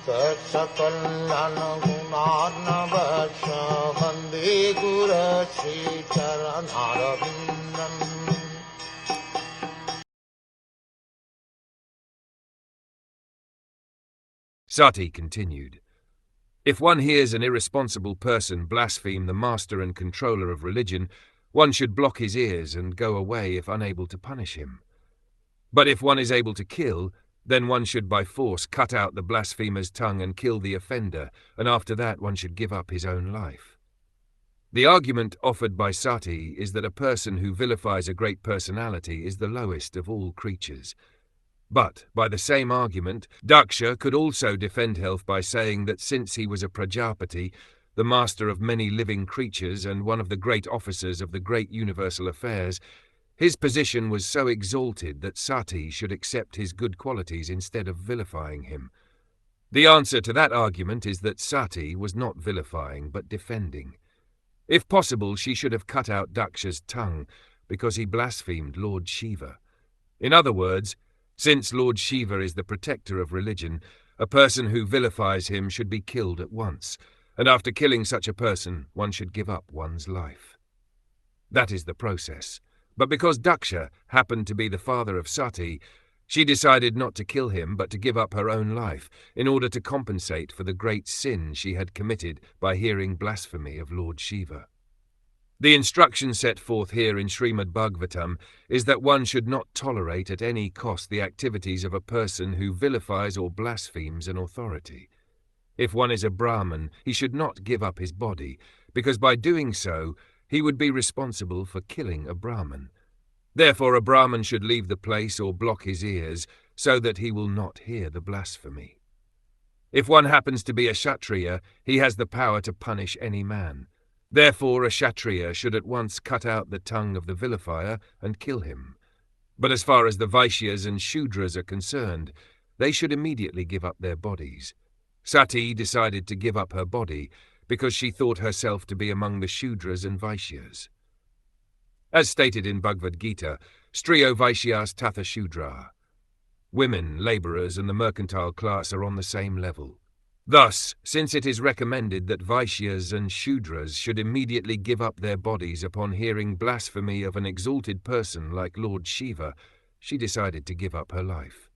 Saksakalyan gunarnavasya Vande Guru Sri Charanarvindam. Sati continued, "If one hears an irresponsible person blaspheme the master and controller of religion, one should block his ears and go away if unable to punish him. But if one is able to kill, then one should by force cut out the blasphemer's tongue and kill the offender, and after that one should give up his own life." The argument offered by Sati is that a person who vilifies a great personality is the lowest of all creatures. But, by the same argument, Daksha could also defend health by saying that since he was a Prajapati, the master of many living creatures and one of the great officers of the great universal affairs, his position was so exalted that Sati should accept his good qualities instead of vilifying him. The answer to that argument is that Sati was not vilifying but defending. If possible, she should have cut out Daksha's tongue because he blasphemed Lord Shiva. In other words, since Lord Shiva is the protector of religion, a person who vilifies him should be killed at once, and after killing such a person, one should give up one's life. That is the process. But because Daksha happened to be the father of Sati, she decided not to kill him but to give up her own life in order to compensate for the great sin she had committed by hearing blasphemy of Lord Shiva. The instruction set forth here in Srimad Bhagwatam is that one should not tolerate at any cost the activities of a person who vilifies or blasphemes an authority. If one is a Brahmin, he should not give up his body, because by doing so, he would be responsible for killing a Brahmin. Therefore, a Brahmin should leave the place or block his ears so that he will not hear the blasphemy. If one happens to be a Kshatriya, he has the power to punish any man. Therefore, a Kshatriya should at once cut out the tongue of the vilifier and kill him. But as far as the Vaishyas and Shudras are concerned, they should immediately give up their bodies. Sati decided to give up her body because she thought herself to be among the Shudras and Vaishyas. As stated in Bhagavad Gita, Striyo Vaishyas Tatha Shudra. Women, labourers, and the mercantile class are on the same level. Thus, since it is recommended that Vaishyas and Shudras should immediately give up their bodies upon hearing blasphemy of an exalted person like Lord Shiva, she decided to give up her life.